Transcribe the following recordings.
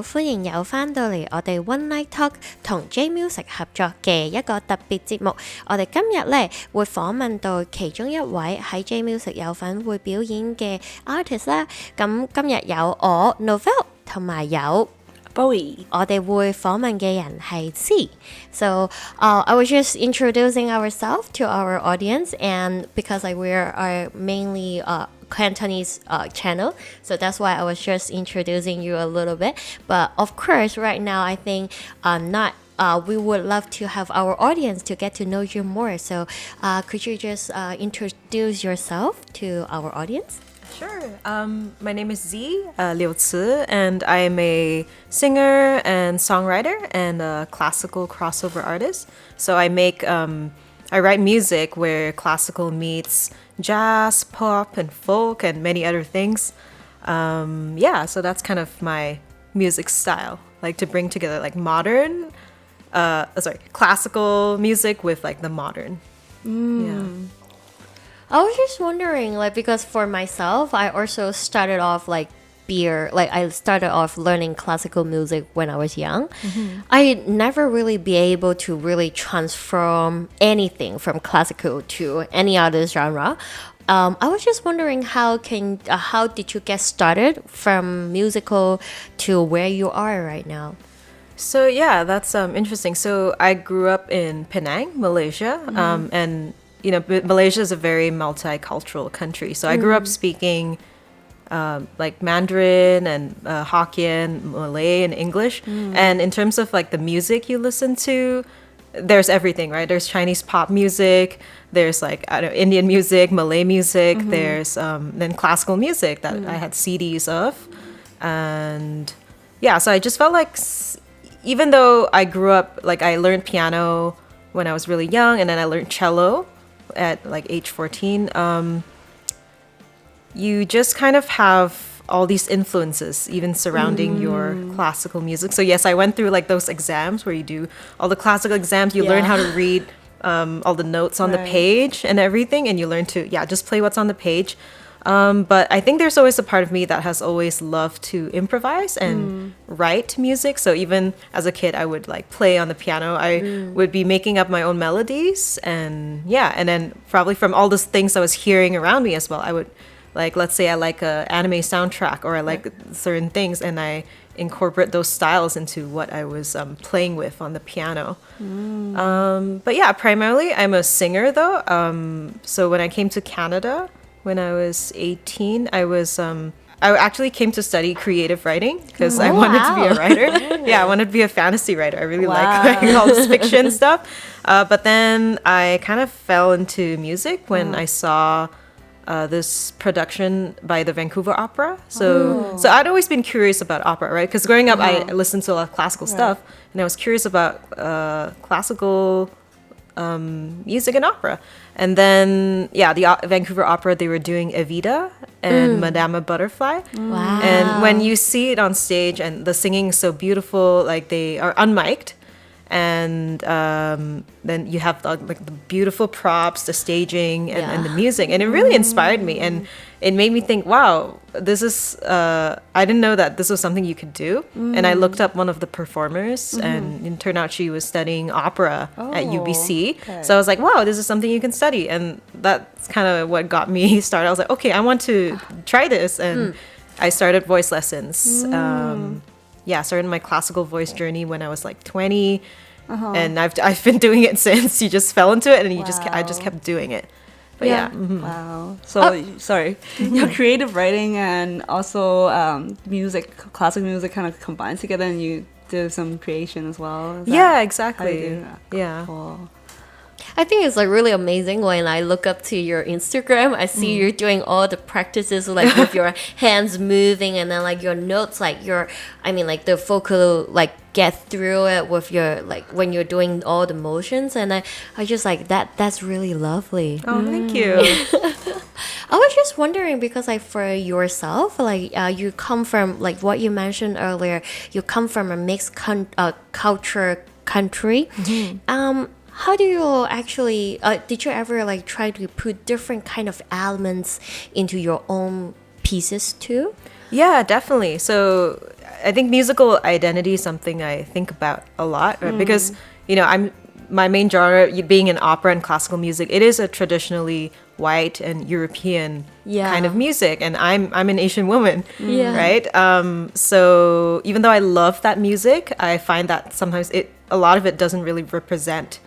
歡迎又返到嚟我哋 OneNightTalk 同 Jade Music 合作嘅一個特別節目。我哋今日呢會訪問到其中一位喺 Jade Music 有份會表演嘅 artist 啦。咁今日有我 Novelle 同埋有 Boey， 我哋會訪問嘅人係 C。So I was just introducing ourselves to our audience, and because we are mainly Cantonese channel, so that's why I was just introducing you a little bit. But of course, right now I think we would love to have our audience to get to know you more. So could you just introduce yourself to our audience? Sure. My name is Z, Liu Ci, and I'm a singer and songwriter and a classical crossover artist. So I write music where classical meets jazz, pop, and folk, and many other things. So that's kind of my music style, like to bring together like classical music with like the modern. Yeah. I was just wondering, like, because for myself, I also started off I started off learning classical music when I was young. Mm-hmm. I never really be able to really transform anything from classical to any other genre. I was just wondering how did you get started from musical to where you are right now? So yeah, that's interesting. So I grew up in Penang, Malaysia, and you know, Malaysia is a very multicultural country. So I grew up speaking like Mandarin and Hokkien, Malay, and English. And in terms of like the music you listen to, there's everything, right? There's Chinese pop music, there's like Indian music, Malay music, there's then classical music that I had CDs of. And yeah, so I just felt like even though I grew up, like I learned piano when I was really young, and then I learned cello at like age 14, you just kind of have all these influences even surrounding your classical music. So yes, I went through like those exams where you do all the classical exams, you learn how to read all the notes on the page and everything, and you learn to just play what's on the page. But I think there's always a part of me that has always loved to improvise and write music. So even as a kid, I would like play on the piano. I would be making up my own melodies, and then probably from all those things I was hearing around me as well, I would like, let's say I like a anime soundtrack or I like certain things, and I incorporate those styles into what I was playing with on the piano. But yeah, primarily I'm a singer though. So when I came to Canada, when I was 18, I actually came to study creative writing because I wanted to be a writer. I wanted to be a fantasy writer. I really like all this fiction stuff. But then I kind of fell into music when I saw this production by the Vancouver Opera. So I'd always been curious about opera, right? Because growing up, I listened to a lot of classical stuff, and I was curious about classical music and opera. And then the Vancouver Opera, they were doing Evita and Madame Butterfly. Wow. And when you see it on stage and the singing is so beautiful, like they are unmiked, and then you have like the beautiful props, the staging, and the music, and it really inspired me, and it made me think, wow, this is I didn't know that this was something you could do. And I looked up one of the performers, and it turned out she was studying opera at UBC. So I was like, wow, this is something you can study, and that's kind of what got me started. I was like, okay, I want to try this, and I started voice lessons. I started my classical voice journey when I was like 20, and I've been doing it since. You just fell into it, and I just kept doing it. But Wow. So sorry, your creative writing and also music, classic music, kind of combined together, and you do some creation as well. Exactly. Cool. I think it's like really amazing when I look up to your Instagram. I see you doing all the practices like with your hands moving, and then like your notes, like the vocal like get through it with your like when you're doing all the motions, and I just like that's really lovely. Oh, thank you. I was just wondering because like for yourself, like you come from like what you mentioned earlier, you come from a mixed culture country. How do you actually, did you ever like try to put different kind of elements into your own pieces too? Yeah, definitely. So I think musical identity is something I think about a lot, right? Because my main genre being in opera and classical music, it is a traditionally white and European kind of music, and I'm an Asian woman, right? So even though I love that music, I find that sometimes a lot of it doesn't really represent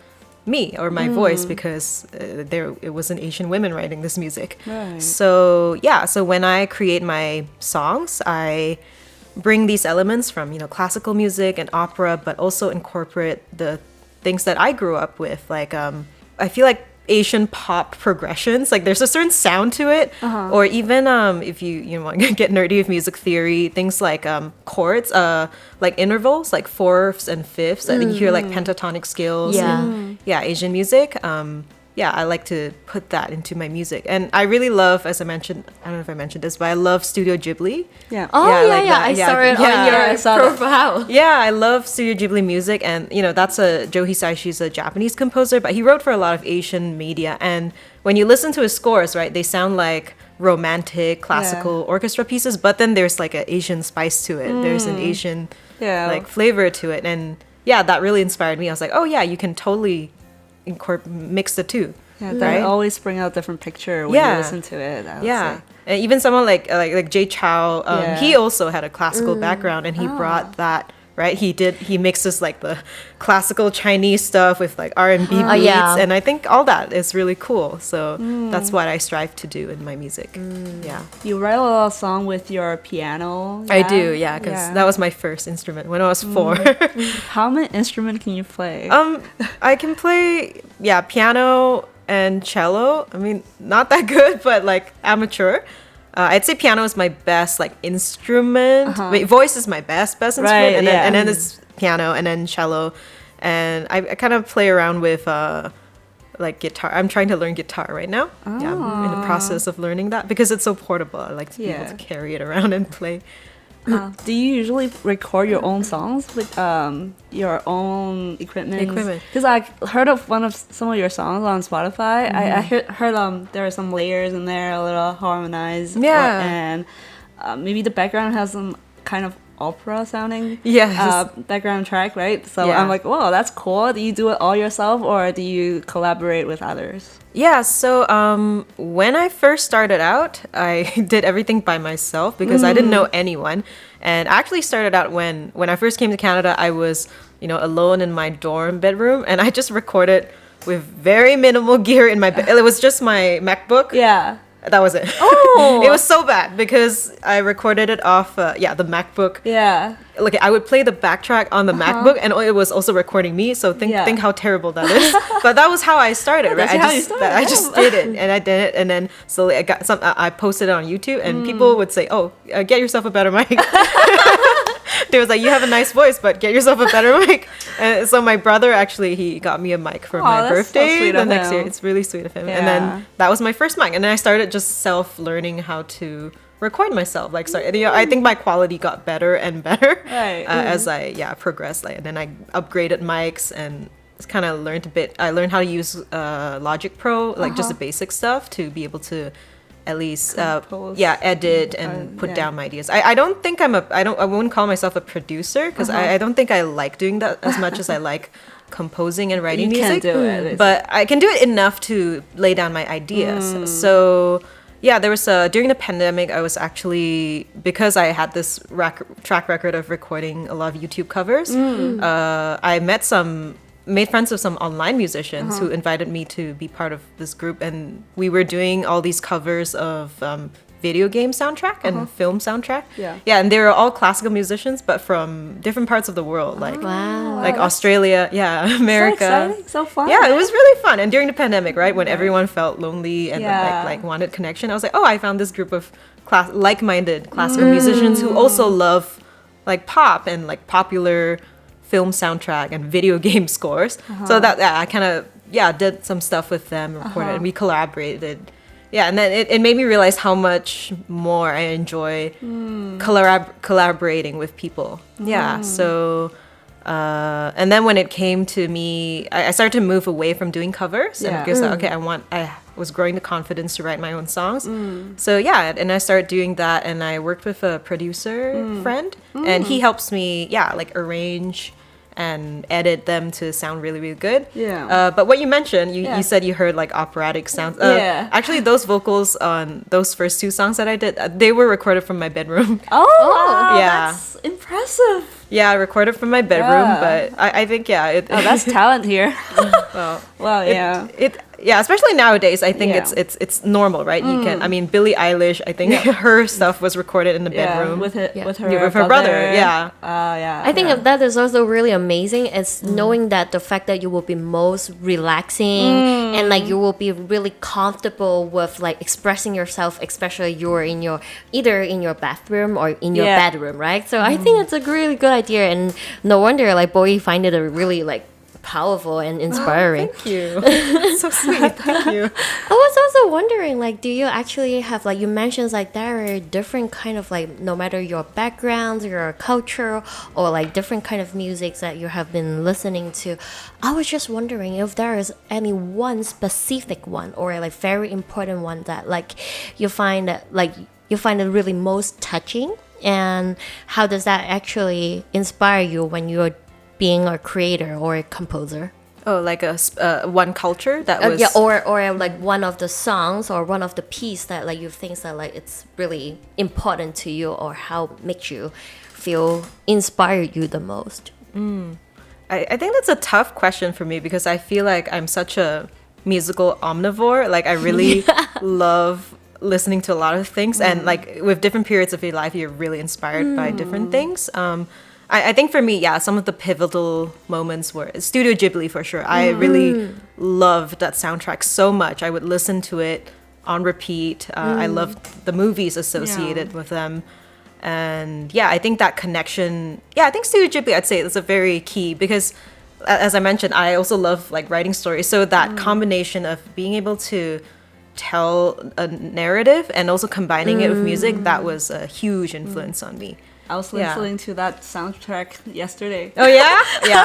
me or my voice, because it was an Asian women writing this music. Right. So when I create my songs, I bring these elements from classical music and opera, but also incorporate the things that I grew up with. Like I feel like Asian pop progressions, like there's a certain sound to it, or even if you want to get nerdy with music theory, things like chords, like intervals, like fourths and fifths. I think you hear like pentatonic scales in Asian music. I like to put that into my music. And I really love, as I mentioned, I don't know if I mentioned this, but I love Studio Ghibli. I saw it on your profile. Yeah, I love Studio Ghibli music, and that's Joe Hisaishi, a Japanese composer, but he wrote for a lot of Asian media. And when you listen to his scores, right, they sound like romantic classical orchestra pieces, but then there's like an Asian spice to it. There's an Asian like flavor to it, and that really inspired me. I was like, oh yeah, you can totally mix the two. They always bring out a different picture when you listen to it. And even someone like Jade Chow, he also had a classical background, and he brought that, right? He mixes like the classical Chinese stuff with like R&B beats, and I think all that is really cool. So that's what I strive to do in my music. You write a lot of songs with your piano. I do, because that was my first instrument when I was 4. How many instruments can you play? I can play piano and cello. I mean, not that good, but like amateur. I'd say piano is my best like instrument. Wait, voice is my best instrument, and then it's piano, and then cello, and I kind of play around with like guitar. I'm trying to learn guitar right now. I'm in the process of learning that because it's so portable. I like to be able to carry it around and play. Do you usually record your own songs with your own equipment? Because I heard of some of your songs on Spotify. I heard there are some layers in there, a little harmonized. And maybe the background has some kind of opera sounding background track, right? So I'm like, whoa, that's cool. Do you do it all yourself, or do you collaborate with others? So when I first started out, I did everything by myself because I didn't know anyone. And I actually started out when I first came to Canada, I was alone in my dorm bedroom, and I just recorded with very minimal gear in my bed. It was just my MacBook. That was it. It was so bad because I recorded it off the MacBook. Look, I would play the backtrack on the MacBook, and it was also recording me. So think how terrible that is. But that was how I started, right? I just did it, and I did it, and then slowly I posted it on YouTube, and people would say, "Oh, get yourself a better mic." They was like, "You have a nice voice, but get yourself a better mic." And so my brother actually, he got me a mic for my birthday the next year. It's really sweet of him. And then that was my first mic, and then I started just self-learning how to record myself. Like, I think my quality got better and better as I progressed. Like, and then I upgraded mics and kind of learned a bit. I learned how to use Logic Pro, like just the basic stuff to be able to at least edit and put down my ideas. I don't think I wouldn't call myself a producer because I don't think I like doing that as much as I like composing and writing music. You can do it. But I can do it enough to lay down my ideas. So there was during the pandemic, I was actually, because I had this track record of recording a lot of YouTube covers, I made friends with some online musicians who invited me to be part of this group, and we were doing all these covers of video game soundtrack and film soundtrack. And they were all classical musicians, but from different parts of the world, like Australia, America. So exciting, so fun. It was really fun. And during the pandemic, right, when everyone felt lonely and like wanted connection, I was like, I found this group of like-minded classical musicians who also love like pop and like popular film soundtrack and video game scores. So that I kind of did some stuff with them, recorded, and we collaborated. And then it made me realize how much more I enjoy collaborating with people. So and then when it came to me, I started to move away from doing covers, and because I was growing the confidence to write my own songs. So yeah, and I started doing that, and I worked with a producer friend, and he helps me, like arrange and edit them to sound really, really good. But what you mentioned, you said you heard like operatic sounds. Actually, those vocals on those first 2 songs that I did, they were recorded from my bedroom. Wow, that's impressive. Yeah, I recorded from my bedroom, but I think, that's talent here. Well, especially nowadays, I think it's normal, right? You can, I mean, Billie Eilish, I think her stuff was recorded in the bedroom with her brother. I think that is also really amazing. It's knowing that the fact that you will be most relaxing and like you will be really comfortable with like expressing yourself, especially you're in your either in your bathroom or in your bedroom, right? So I think it's a really good idea, and no wonder like Boey find it a really like powerful and inspiring. Thank you. That's so sweet. Thank you. I was also wondering, like, do you actually have, like, you mentioned, like, there are different kind of, like, no matter your background, your culture, or, like, different kind of music that you have been listening to. I was just wondering if there is any one specific one or, like, very important one that, like, you find it really most touching, and how does that actually inspire you when you're being a creator or a composer? Oh, like a one culture that was or like one of the songs or one of the piece that like you think that like it's really important to you, or how makes you feel inspired you the most. I think that's a tough question for me, because I feel like I'm such a musical omnivore. Like I really love listening to a lot of things, and like with different periods of your life you're really inspired by different things. I think for me, some of the pivotal moments were Studio Ghibli for sure. I really loved that soundtrack so much. I would listen to it on repeat. I loved the movies associated with them. And I think that connection, I think Studio Ghibli, I'd say, is a very key, because as I mentioned, I also love like writing stories. So that combination of being able to tell a narrative and also combining it with music, that was a huge influence on me. I was listening to that soundtrack yesterday. Oh yeah,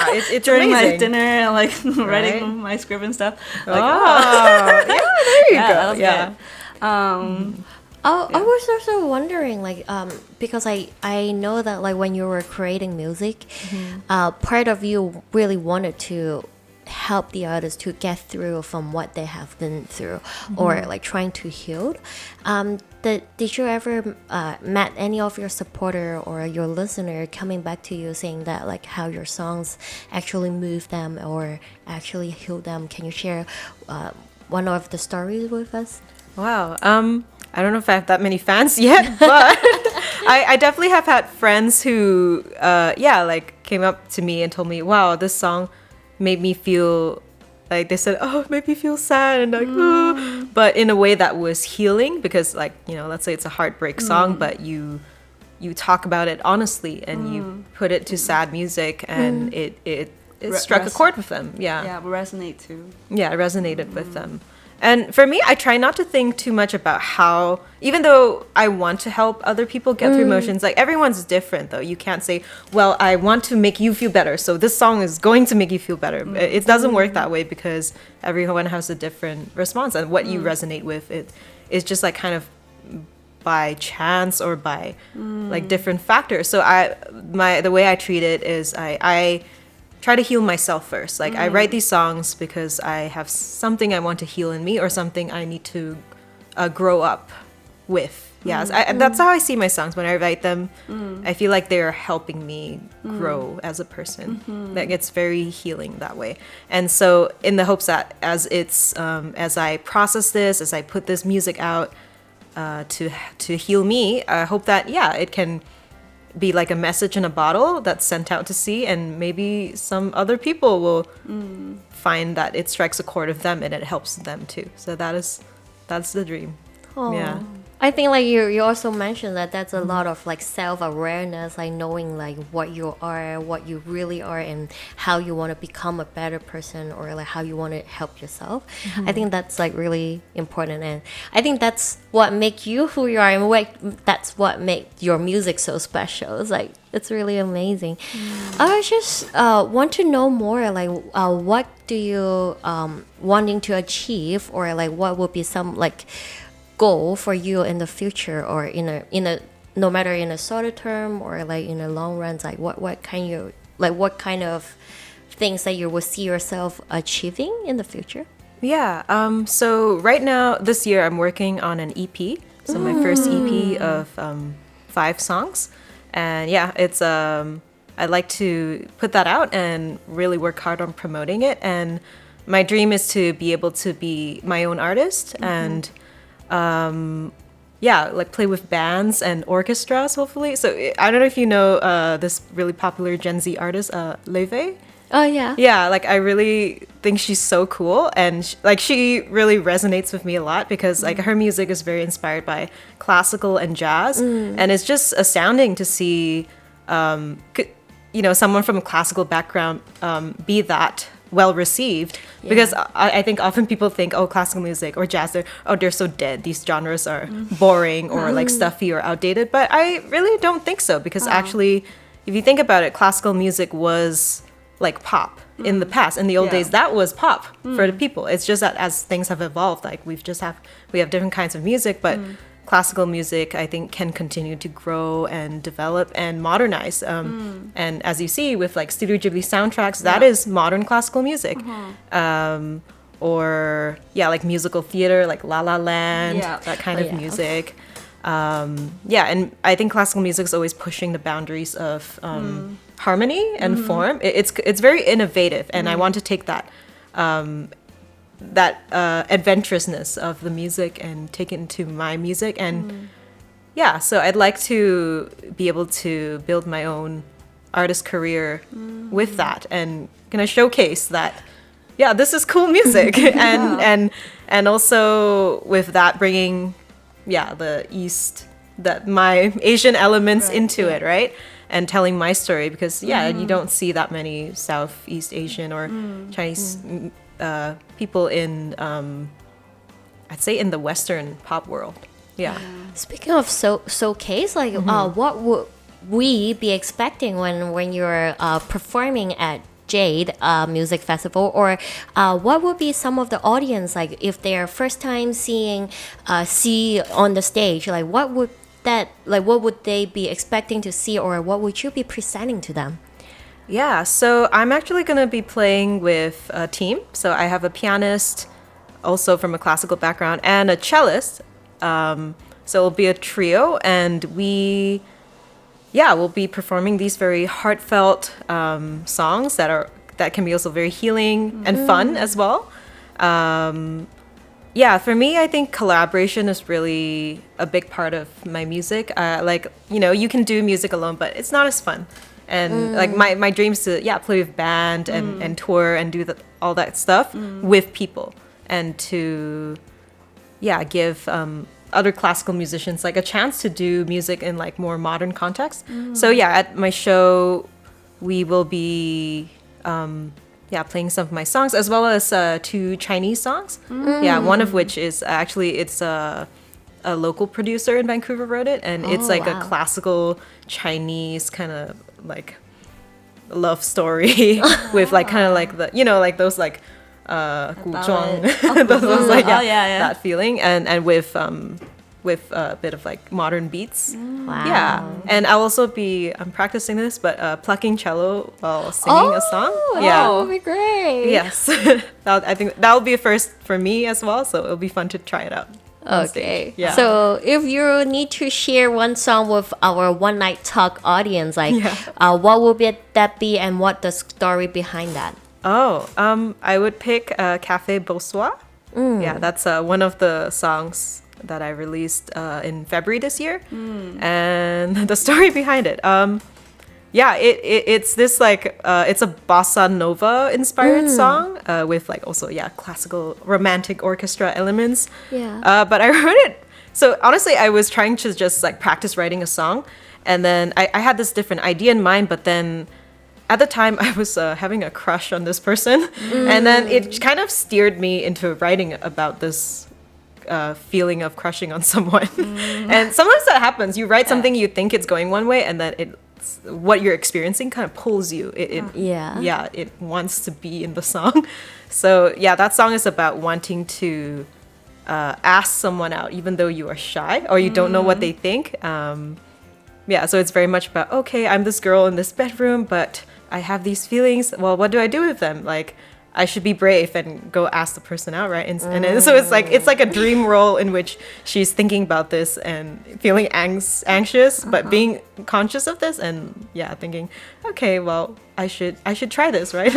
it's during amazing. my dinner and like writing my script and stuff. Like, there you go. Good. I was also wondering, like, because I know that like when you were creating music, part of you really wanted to help the artists to get through from what they have been through, or like trying to heal. Did you ever met any of your supporter or your listener coming back to you saying that like how your songs actually move them or actually heal them? Can you share one of the stories with us? Wow. I don't know if I have that many fans yet, but I definitely have had friends who like came up to me and told me, wow, this song made me feel like, they said, oh, it made me feel sad, and like, oh, but in a way that was healing, because like, you know, let's say it's a heartbreak song, but you talk about it honestly, and you put it to sad music, and it struck a chord with them. Resonate too. It resonated with them. And for me, I try not to think too much about how, even though I want to help other people get through emotions, like everyone's different though. You can't say, well, I want to make you feel better, so this song is going to make you feel better. It doesn't work that way, because everyone has a different response, and what you resonate with, it is just like kind of by chance or by like different factors. So the way I treat it is I try to heal myself first. Like I write these songs because I have something I want to heal in me, or something I need to grow up with. That's how I see my songs when I write them. I feel like they're helping me grow as a person. That gets very healing that way. And so in the hopes that as I process this, as I put this music out to heal me, I hope that it can be like a message in a bottle that's sent out to sea, and maybe some other people will find that it strikes a chord of them and it helps them too. So that's the dream. Aww. I think like you also mentioned that that's a lot of like self-awareness, like knowing like what you are, what you really are, and how you want to become a better person, or like how you want to help yourself. I think that's like really important, and I think that's what make you who you are, and that's what make your music so special. It's like it's really amazing. I just want to know more like what do you wanting to achieve, or like what would be some like goal for you in the future, or in a no matter in a shorter term or like in a long run, like what kind of things that you will see yourself achieving in the future? So right now this year I'm working on an EP, so my first EP of 5 songs, and it's I'd like to put that out and really work hard on promoting it, and my dream is to be able to be my own artist and like play with bands and orchestras, hopefully. So I don't know if you know this really popular Gen Z artist, Novelle. Oh yeah. Yeah, like I really think she's so cool, and she really resonates with me a lot, because like her music is very inspired by classical and jazz, and it's just astounding to see someone from a classical background be that well received, because I think often people think, oh, classical music or jazz, they're so dead, these genres are boring or like stuffy or outdated, but I really don't think so, because actually if you think about it, classical music was like pop in the past. In the old days, that was pop for the people. It's just that as things have evolved, like we have different kinds of music, but classical music, I think, can continue to grow and develop and modernize. And as you see with like Studio Ghibli soundtracks, that is modern classical music. Or like musical theater, like La La Land, that kind of music. And I think classical music is always pushing the boundaries of harmony and form. It's very innovative, and I want to take that adventurousness of the music and take it into my music, and so I'd like to be able to build my own artist career with that, and gonna showcase that this is cool music, and also with that bringing the East, my Asian elements into it, right? And telling my story, because you don't see that many Southeast Asian or Chinese people in I'd say in the Western pop world. Speaking of showcase, like what would we be expecting when you're performing at Jade Music Festival, or what would be some of the audience, like if they're first time see on the stage, like what would they be expecting to see, or what would you be presenting to them? So I'm actually going to be playing with a team. So I have a pianist, also from a classical background, and a cellist. So it'll be a trio, and we'll be performing these very heartfelt songs that can be also very healing and fun as well. For me, I think collaboration is really a big part of my music. You can do music alone, but it's not as fun. And like my dream is to play with band and tour and do all that stuff with people, and to give other classical musicians like a chance to do music in like more modern context. So at my show we will be playing some of my songs, as well as 2 Chinese songs. One of which is actually it's a local producer in Vancouver wrote it, and it's like a classical Chinese kind of like love story with like kind of like the like those like 古装 those like that feeling, and with a bit of like modern beats. And I'll also I'm practicing this, but plucking cello while singing a song. That would be great. Yes. I think that'll be a first for me as well, so it'll be fun to try it out. Okay. So if you need to share one song with our OneNightTalk audience, like what would that be, and what the story behind that? I would pick Café Beausoir. That's one of the songs that I released in February this year, and the story behind it. It's this like it's a bossa nova inspired song with like also classical romantic orchestra elements. But I wrote it So honestly, I was trying to just like practice writing a song, and then I had this different idea in mind, but then at the time I was having a crush on this person, and then it kind of steered me into writing about this feeling of crushing on someone. And sometimes that happens. You write something, you think it's going one way, and then what you're experiencing kind of pulls you. It wants to be in the song. So yeah, that song is about wanting to ask someone out even though you are shy or you don't know what they think. So it's very much about, okay, I'm this girl in this bedroom, but I have these feelings. Well, what do I do with them? Like, I should be brave and go ask the person out, right? And so it's like a dream role in which she's thinking about this and feeling anxious, but being conscious of this and thinking, okay, well, I should try this, right?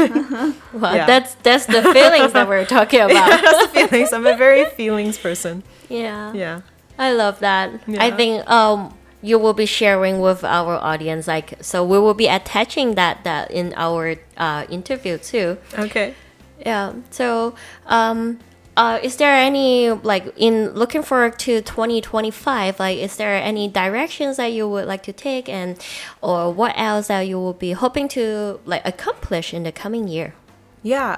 Well, that's the feelings that we're talking about. That's the feelings. I'm a very feelings person. Yeah. I love that. Yeah. I think you will be sharing with our audience, like, so we will be attaching that in our interview too. Okay. Yeah. So, is there any, like, in looking forward to 2025, like, is there any directions that you would like to take, or what else that you will be hoping to, like, accomplish in the coming year? Yeah.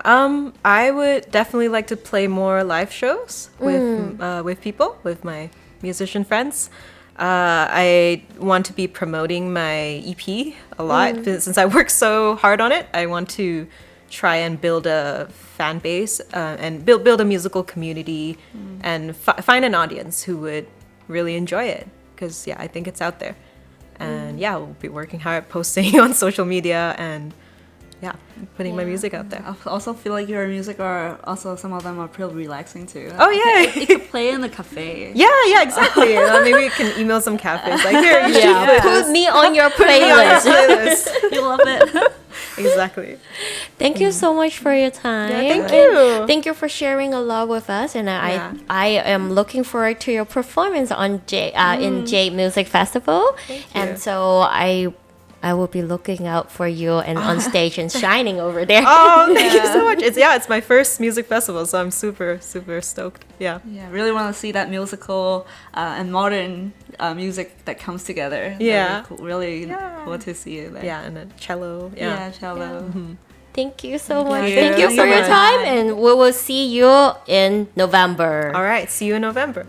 I would definitely like to play more live shows with people, with my musician friends. I want to be promoting my EP a lot since I work so hard on it. I want to try and build a fan base and build a musical community and find an audience who would really enjoy it, because I think it's out there. And we'll be working hard, posting on social media and putting my music out there. I also feel like your music also some of them are pretty relaxing too. Oh yeah, you could play in the cafe. Yeah, exactly. Maybe you can email some cafes like, here, you should put me on your playlist. You love it. Exactly. Thank you so much for your time. Yeah, thank you. And thank you for sharing a lot with us. And I am looking forward to your performance on in Jade Music Festival. Thank you. And so I will be looking out for you and on stage and shining over there. Oh, thank you so much. It's my first music festival, so I'm super, super stoked. Yeah, really want to see that musical and modern music that comes together. Yeah. Really cool to see it. Like. Yeah, and a cello. Yeah, cello. Yeah. Mm-hmm. Thank you so much. Thank you for your time, and we will see you in November. All right, see you in November.